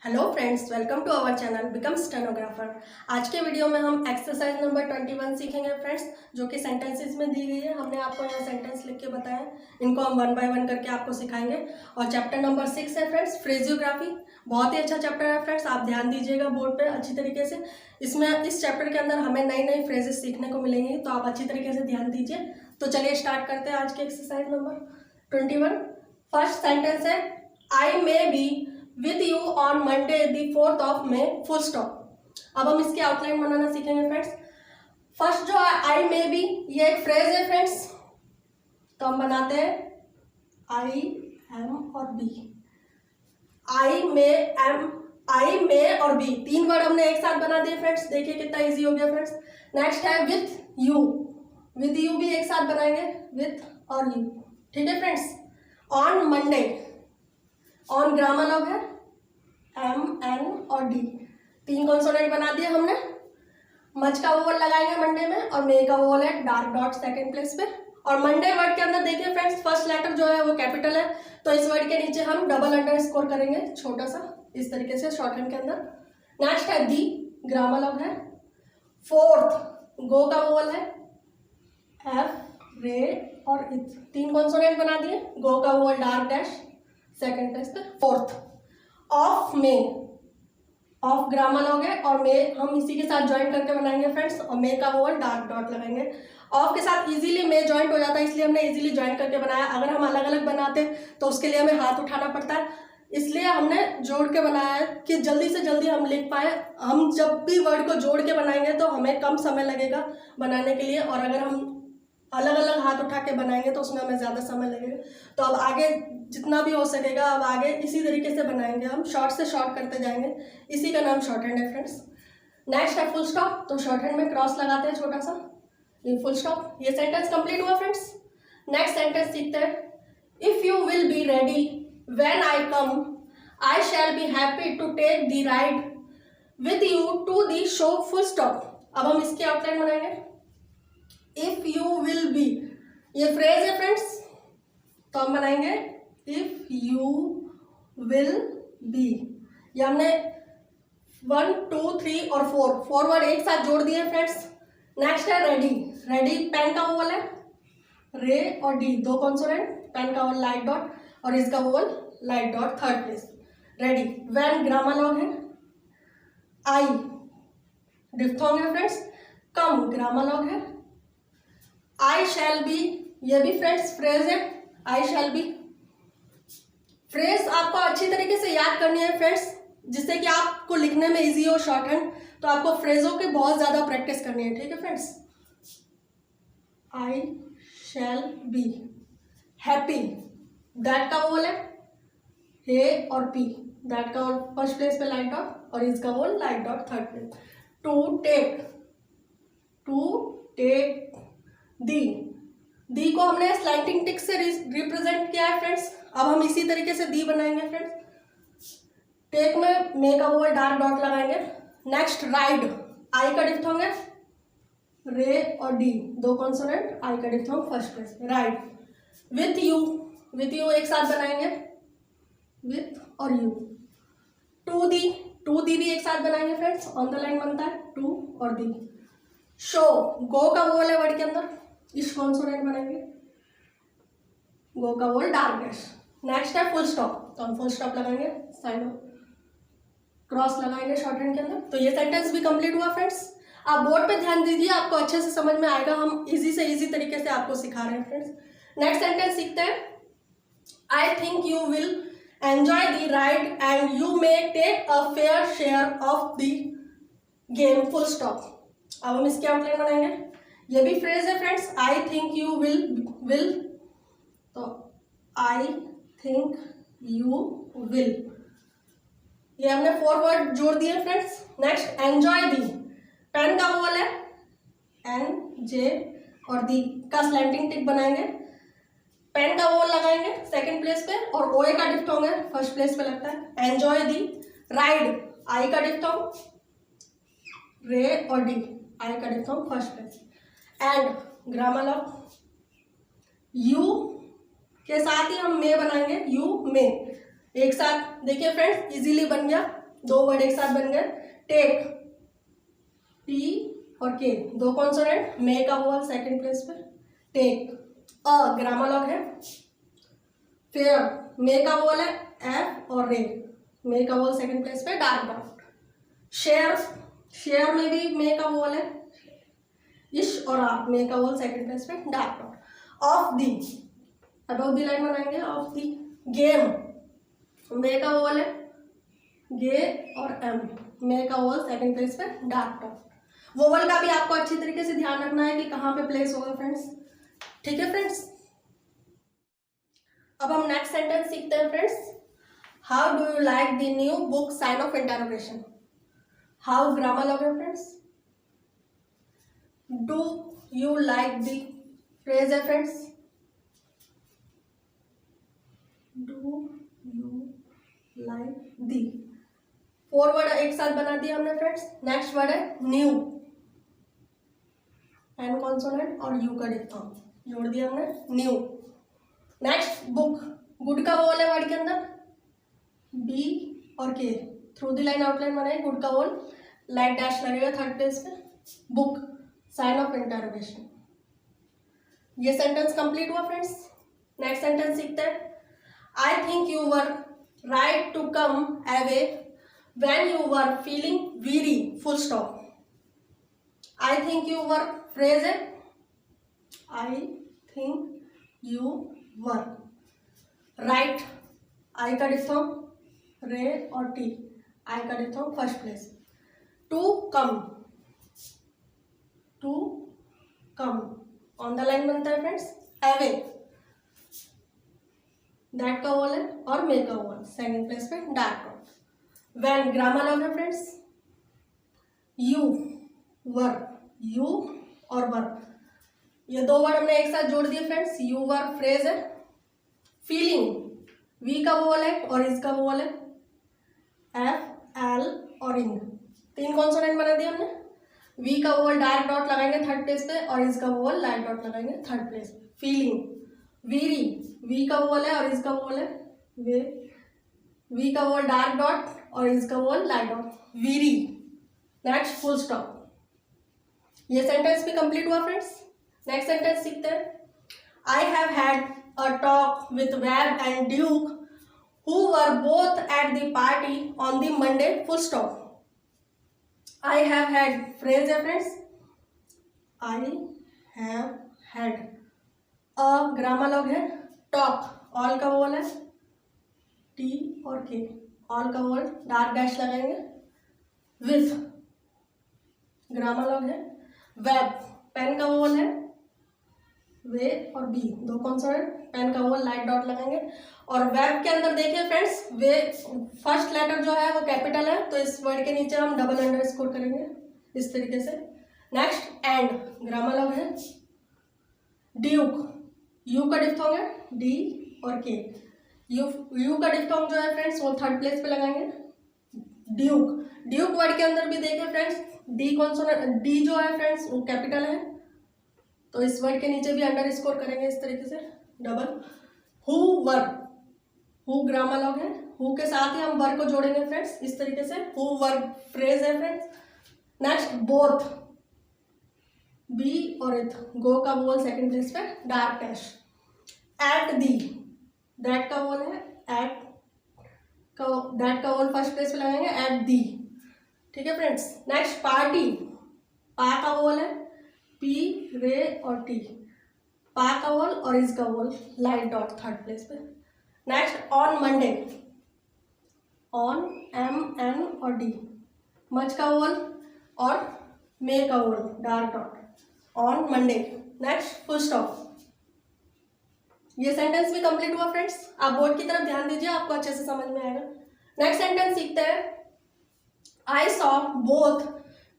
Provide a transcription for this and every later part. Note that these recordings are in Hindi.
Hello friends, welcome to our channel become stenographer. आज के वीडियो में हम एक्सरसाइज नंबर 21 सीखेंगे फ्रेंड्स, जो कि सेंटेंसेस में दी गई है। हमने आपको यहाँ सेंटेंस लिख के बताया, इनको हम 1 बाय 1 करके आपको सिखाएंगे। और चैप्टर नंबर 6 है फ्रेंड्स, फ्रेजियोग्राफी। बहुत ही अच्छा चैप्टर है फ्रेंड्स, आप ध्यान दीजिएगा बोर्ड पर अच्छी तरीके से। इस चैप्टर के अंदर हमें नई नई फ्रेजेस सीखने को मिलेंगी, तो आप अच्छी तरीके से ध्यान दीजिए। तो चलिए स्टार्ट करते हैं आज के एक्सरसाइज नंबर 21। फर्स्ट सेंटेंस है, I may be with you on Monday the 4th of May full stop। अब हम इसकी आउटलाइन बनाना सीखेंगे फ्रेंड्स। फर्स्ट जो आई मे बी, ये एक फ्रेज है फ्रेंड्स, तो हम बनाते हैं आई एम और बी। आई मे एम, आई मे और बी, तीन वर्ड हमने एक साथ बना दिए फ्रेंड्स। देखिए कितना इजी हो गया फ्रेंड्स। नेक्स्ट है विथ यू, विथ यू भी एक साथ बनाएंगे, विथ और यू। ठीक है friends. On Monday, on grammar log है एम एन और डी, तीन कॉन्सोनेंट बना दिए हमने। मच का वोवल लगाएंगे मंडे में, और मे का वोवल है डार्क डॉट सेकंड प्लेस पे। और मंडे वर्ड के अंदर देखिए फ्रेंड्स, फर्स्ट लेटर जो है वो कैपिटल है, तो इस वर्ड के नीचे हम डबल अंडरस्कोर करेंगे छोटा सा, इस तरीके से शॉर्टहैंड के अंदर। नेक्स्ट है दी, ग्रामर लॉग है। फोर्थ, गो का वोवल है एफ, रे और इथ, तीन कॉन्सोनेंट बना दिए। गो का vowel dark dash second place पे। Fourth, of May, of grammalogue है, और मे हम इसी के साथ ज्वाइन करके बनाएंगे फ्रेंड्स, और मे का वोवल डार्क डॉट लगाएंगे। ऑफ के साथ इजीली मे ज्वाइंट हो जाता है, इसलिए हमने इजीली ज्वाइन करके बनाया। अगर हम अलग अलग बनाते तो उसके लिए हमें हाथ उठाना पड़ता है, इसलिए हमने जोड़ के बनाया है कि जल्दी से जल्दी हम लिख पाए। हम जब भी वर्ड को जोड़ के बनाएंगे तो हमें कम समय लगेगा बनाने के लिए, और अगर हम अलग अलग हाथ उठा के बनाएंगे तो उसमें हमें ज़्यादा समय लगेगा। तो अब आगे जितना भी हो सकेगा, अब आगे इसी तरीके से बनाएंगे हम, शॉर्ट से शॉर्ट करते जाएंगे। इसी का नाम शॉर्ट हैंड है फ्रेंड्स। नेक्स्ट है फुल स्टॉप, तो शॉर्ट हैंड में क्रॉस लगाते हैं छोटा सा, ये फुल स्टॉप। ये सेंटेंस कंप्लीट हुआ फ्रेंड्स। नेक्स्ट सेंटेंस सीखते हैं, if you will be ready when I come, I shall be happy to take the ride with you to the show full stop. अब हम इसकी आउटलाइन बनाएंगे। इफ यू विल बी, ये फ्रेज है फ्रेंड्स, तो हम बनाएंगे इफ यू विल बी। ये हमने 1 2 3 और 4 वर्ड एक साथ जोड़ दिए फ्रेंड्स। नेक्स्ट है रेडी, रेडी पेन का वोवल है रे और डी, दो कॉन्सोनेंट, पेन का वोवल लाइट डॉट और इसका vowel light dot third place, ready. When grammalogue है, आई डिफ्थोंग है फ्रेंड्स। कम ग्रामर लॉग है। आई शैल बी, ये भी फ्रेंड्स फ्रेज है, आई शैल बी। फ्रेज आपको अच्छी तरीके से याद करनी है फ्रेंड्स, जिससे कि आपको लिखने में इजी हो शॉर्ट हैंड। तो आपको फ्रेजों की बहुत ज्यादा प्रैक्टिस करनी है, ठीक है friends. I shall be happy, that का वोल है हे और पी, दैट का वोल फर्स्ट प्लेस पे लाइट डॉट और इसका vowel light dot third place. To take, to take दी को हमने स्लाइटिंग टिक से रिप्रेजेंट किया है फ्रेंड्स। अब हम इसी तरीके से दी बनाएंगे फ्रेंड्स। टेक में मे का वोवल डार्क डॉट लगाएंगे। नेक्स्ट राइड, आई का डिफ्थोंग है रे और डी, दो कॉन्सोनेंट, आई का diphthong first place, ride. With you, with you एक साथ बनाएंगे, विथ और यू। टू दी भी एक साथ बनाएंगे फ्रेंड्स, ऑन द लाइन बनता है टू और दी। शो, गो का वोवल है वर्ड के अंदर, इस कॉन्सोनेंट बनाएंगे, गो का वोवल डार्क डैश। नेक्स्ट है फुल स्टॉप, तो हम फुल स्टॉप लगाएंगे, साइड में क्रॉस लगाएंगे शॉर्ट हैंड के अंदर। तो ये सेंटेंस भी कंप्लीट हुआ फ्रेंड्स। आप बोर्ड पे ध्यान दीजिए, आपको अच्छे से समझ में आएगा। हम इजी से इजी तरीके से आपको सिखा रहे हैं फ्रेंड्स। नेक्स्ट सेंटेंस सीखते हैं, I think you will enjoy the ride and you may take a fair share of the game full stop. अब हम इसके आउटलाइन बनाएंगे। ये भी फ्रेज है friends, I think you will, तो आई थिंक यू विल, ये हमने 4 वर्ड जोड़ दिए friends. Next enjoy the, pen का वोवल है एन जे और दी का स्लैंटिंग टिक बनाएंगे, पेन का वोवल लगाएंगे सेकंड प्लेस पे, और ओए का डिफ्थोंग है फर्स्ट प्लेस पे लगता है। एंजॉय दी, राइड, आई का डिफ्थोंग रे और डी, आई का diphthong first place. And grammar log, you के साथ ही हम मे बनाएंगे, यू मे एक साथ। देखिए फ्रेंड्स इजीली बन गया, दो वर्ड एक साथ बन गए। टेक, टी और के, दो कॉन्सोनेंट, मे का वोवल सेकंड प्लेस पे, टेक। अ ग्रामर लॉग है। फेयर, मे का वोवल है एफ और रे, मे का वोवल सेकंड प्लेस पे, डार्क डॉट। शेयर, शेयर में भी मे का वोवल है, इश और आ, मे का वोवल सेकंड प्लेस पे, dark dot. Of the, about the line बनाएंगे। Of the. गेम, मे का वोवल है गे और एम, मे का वोवल सेकंड प्लेस पे, डार्क डॉट। वोवल का भी आपको अच्छी तरीके से ध्यान रखना है कि कहाँ पे प्लेस होगा फ्रेंड्स। ठीक है फ्रेंड्स, अब हम नेक्स्ट सेंटेंस सीखते हैं friends. How do you like the new book, sign of interrogation. How grammalogue है friends. Do you like the phrase है friends. Do you like the, four word एक साथ बना दिया हमने फ्रेंड्स। नेक्स्ट वर्ड है न्यू, एन कॉन्सोनेंट और यू का डिफथॉन्ग जोड़ दिया हमने, न्यू। नेक्स्ट बुक, गुड का वोवल है वर्ड के अंदर, बी और K, through the line outline बनाए, गुड का वोवल, लाइट डैश लगेगा थर्ड प्लेस पे, बुक साइन ऑफ इंटरोगेशन। ये सेंटेंस कंप्लीट हुआ फ्रेंड्स। नेक्स्ट सेंटेंस सीखते हैं। I think you were right to come away when you were feeling weary, full stop. I think you were phrase है, I think you were, right, I का डिफथॉन्ग रे और टी, I का diphthong first place. to come, to come on the line बनता है फ्रेंड्स। away, दैट का वोवल है और मे का वोवल सेकंड प्लेस पे, dark dot. when grammalogue है फ्रेंड्स। यू, वर, यू और वर, ये दो वर्ड हमने एक साथ जोड़ दिए फ्रेंड्स। यू वर फ्रेज है। फीलिंग, वी का वोवल है और इज का वोवल है, एफ एल और इन, तीन कॉन्सोनेंट बना दिए हमने। वी का वोवल डार्क डॉट लगाएंगे थर्ड प्लेस पे और इज का वोवल लाइट डॉट लगाएंगे थर्ड प्लेस पे। फीलिंग, वीरी, वी का वोवल है और इज का वोवल है वे, वी का वोवल डार्क डॉट और इसका vowel light dot, very. Next full stop. ये सेंटेंस भी कंप्लीट हुआ फ्रेंड्स। नेक्स्ट सेंटेंस सीखते हैं। I have had a talk with Webb and Duke who were both at the party on the Monday, full stop. I have had phrase है friends. I have had, a grammalogue है। टॉक, ऑल का वोवल है टी और के, ऑल का वर्ड डार्क डैश लगाएंगे। विथ ग्रामर लॉग है। वेब, पेन का वोवल है वे और बी, दो कॉन्सोनेंट, पेन का वोवल लाइट डॉट लगाएंगे। और वेब के अंदर देखिए फ्रेंड्स, वे फर्स्ट लेटर जो है वो कैपिटल है, तो इस वर्ड के नीचे हम डबल अंडरस्कोर करेंगे इस तरीके से। नेक्स्ट एंड, ग्रामर लॉग है। ड्यूक, यू का डिफथॉन्ग है डी और के, यू का डिफथॉन्ग जो है फ्रेंड्स वो थर्ड प्लेस पे लगाएंगे। ड्यूक, ड्यूक वर्ड के अंदर भी देखिए फ्रेंड्स, डी कॉन्सोनेंट, डी जो है फ्रेंड्स वो कैपिटल है, तो इस वर्ड के नीचे भी अंडर स्कोर करेंगे इस तरीके से double. Who were, who grammalogue है, हु के साथ ही हम वर को जोड़ेंगे फ्रेंड्स इस तरीके से, हु वर फ्रेज है फ्रेंड्स। नेक्स्ट बोथ, बी और इथ, गो का वोवल सेकंड प्लेस पे, dark dash. At the, that का वोवल है एट का, दैट का वोवल फर्स्ट प्लेस पे लगाएंगे, एट दी। ठीक है फ्रेंड्स। नेक्स्ट पार्टी, पा का वोवल है पी रे और टी, पा का वोवल और इस का vowel light dot third place पे। Next on Monday, on M N और डी, मच का वोवल और मे का vowel dark dot, on Monday. Next full stop. ये सेंटेंस भी कंप्लीट हुआ फ्रेंड्स। आप बोर्ड की तरफ ध्यान दीजिए, आपको अच्छे से समझ में आएगा। नेक्स्ट सेंटेंस सीखते हैं। I saw both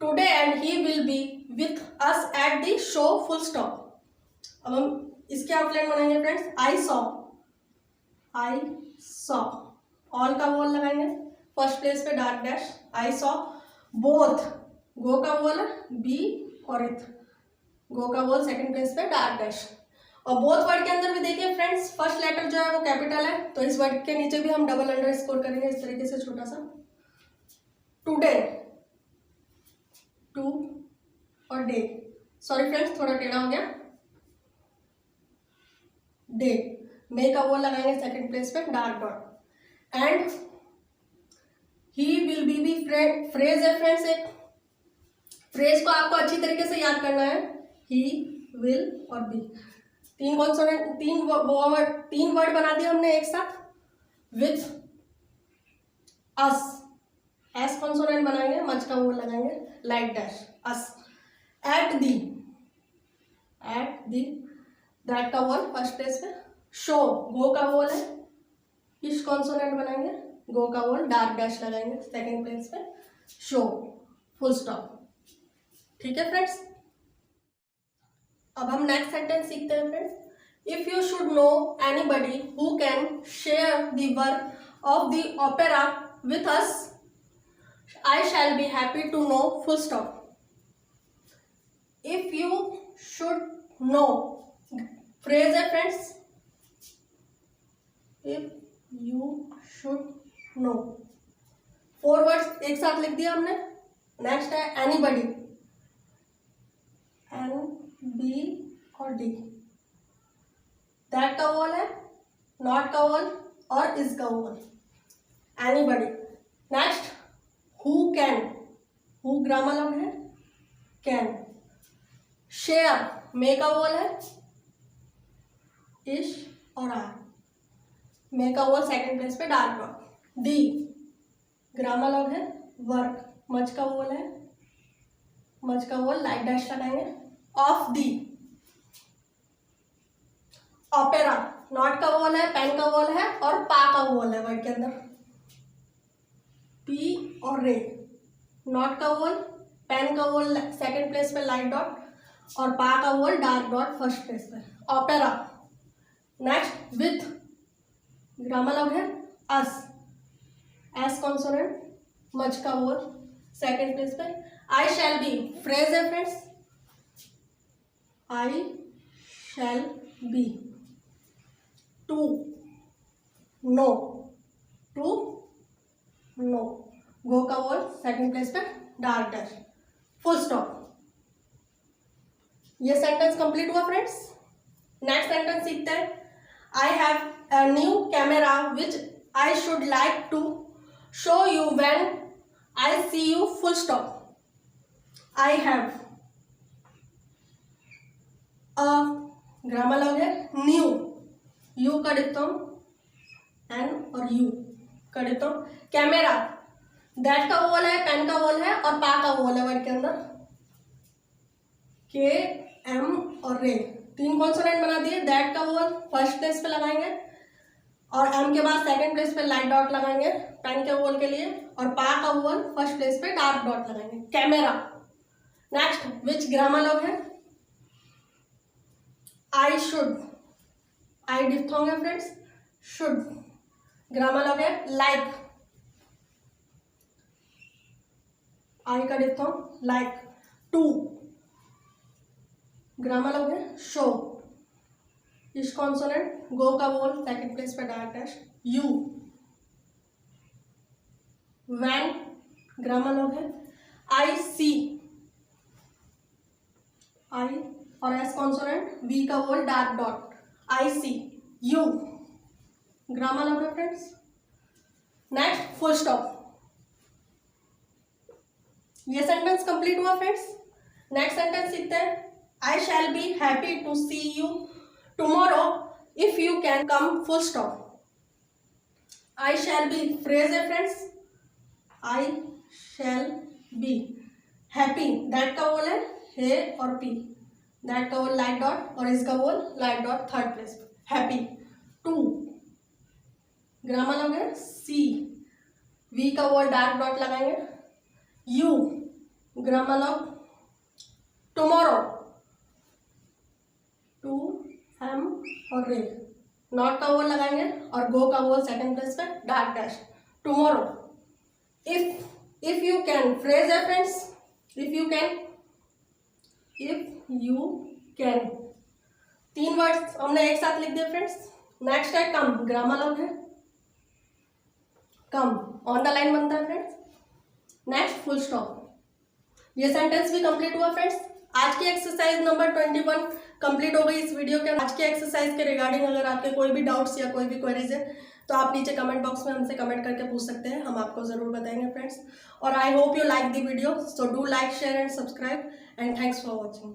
today and he will be with us at the show, full stop. अब हम इसके आउटलाइन बनाएंगे फ्रेंड्स। आई सॉ, ऑल का वोवल लगाएंगे फर्स्ट प्लेस पे, dark dash. I saw both, go का वोवल है बी और इथ, गो का वोवल सेकंड प्लेस पे, डार्क डैश। और बोथ वर्ड के अंदर भी देखिए फ्रेंड्स, फर्स्ट लेटर जो है वो कैपिटल है, तो इस वर्ड के नीचे भी हम डबल अंडरस्कोर करेंगे इस तरीके से छोटा सा। टुडे, टू और डे, सॉरी फ्रेंड्स थोड़ा टेढ़ा हो गया, डे, मे का वो लगाएंगे सेकंड प्लेस पे dark dot. And he will B phrase है फ्रेंड्स, एक फ्रेज को आपको अच्छी तरीके से याद करना है, ही विल और बी, तीन कॉन्सोनेंट, तीन वर्ड बना दिया हमने एक साथ, विथ अस, एस कॉन्सोनेंट बनाएंगे, मच का वो लगाएंगे like dash, us, at the, that का वोल फर्स्ट प्लेस पे, शो, गो का वोल है, इस कॉन्सोनेंट बनाएंगे, गो का वोल डार्क डैश लगाएंगे सेकंड प्लेस पे, शो, फुल स्टॉप। ठीक है फ्रेंड्स, अब हम नेक्स्ट सेंटेंस सीखते हैं friends. If you should know anybody who can share the work of the opera with us, I shall be happy to know, full stop. If you should know phrase है friends, if you should know, 4 words एक साथ लिख दिया हमने। नेक्स्ट है एनीबडी, एन बी और डी, दैट का वोल है, नॉट का वोल और इज का vowel, anybody. Next who can, who grammalogue है, कैन, शेयर, मे का वोल है, इश और आर, मे का वोल सेकंड प्लेस पे dark dot, the grammalogue है, वर्क, मच का वोल है, मच का वोल लाइट डैश लगाएंगे, ऑफ दी, ओपेरा, नॉट का वोल है, पेन का वोल है और पा का वोल है वर्ड के अंदर, पी और रे, नॉट का वोल, पेन का वोल सेकंड प्लेस पे लाइट डॉट और पा का vowel dark dot first place पे, opera. Next with, grammalogue है, अस, एस कॉन्सोनेंट, मच का वोल सेकंड प्लेस पे, आई शैल बी, फ्रेज है friends, I shall be, to know, to know, go का वोल सेकंड प्लेस पे डार्क डैश, फुल स्टॉप। ये सेंटेंस कंप्लीट हुआ फ्रेंड्स। नेक्स्ट सेंटेंस सीखते हैं। I have a new camera which I should like to show you when I see you, full stop. I have, grammalogue है, न्यू, यू का डिप्थोम एन और यू का डिप्थोम, कैमरा, दैट का वोल है, पेन का वोल है और पा का वोल है वर्ड के अंदर, के एम और रे, तीन कॉन्सोनेंट बना दिए, दैट का वोल फर्स्ट प्लेस पे लगाएंगे और एम के बाद सेकंड प्लेस पे लाइट डॉट लगाएंगे पेन के वोल के लिए और पा का वोल फर्स्ट प्लेस पे डार्क डॉट लगाएंगे, camera. Next which grammalogue है, आई शुड, आई डिप्थोंग है फ्रेंड्स, शुड, ग्रामर लॉग है, लाइक, आई का diphthong like, to, grammalogue है, शो, इस कॉन्सोनेंट, गो का वोल सेकंड प्लेस पे dark dash, you, when, grammalogue है, आई सी, आई और एस कॉन्सोनेंट, वी का vowel dark dot, I see, you, grammalogue है फ्रेंड्स। Next full stop. ये सेंटेंस कंप्लीट हुआ फ्रेंड्स। नेक्स्ट सेंटेंस सीखते हैं। I shall be happy to see you tomorrow if you can come, full stop. I shall be phrase है friends, I shall be happy, that का वोल है और पी, दैट का वोल लाइट डॉट और इसका vowel light dot third place, happy, to, grammalogue है, सी, वी का वोल डार्क डॉट लगाएंगे, you, grammalogue, tomorrow, to, M और रे, नॉट का वोल लगाएंगे और गो का वोल सेकंड प्लेस पे dark dash, tomorrow. If you can, phrase है friends, if you can, if you can, तीन वर्ड्स हमने एक साथ लिख दिए फ्रेंड्स। नेक्स्ट है कम, ग्रामर लॉग है, कम, ऑन द लाइन बनता है फ्रेंड्स, नेक्स्ट फुल स्टॉप। ये सेंटेंस भी कंप्लीट हुआ फ्रेंड्स। आज की एक्सरसाइज नंबर 21 कंप्लीट हो गई इस वीडियो के। आज की एक्सरसाइज के रिगार्डिंग अगर आपके कोई भी डाउट्स या कोई भी क्वेरीज है तो आप नीचे कमेंट बॉक्स में हमसे कमेंट करके पूछ सकते हैं, हम आपको जरूर बताएंगे फ्रेंड्स। और I hope you like the video, so do like, share and subscribe and thanks for watching.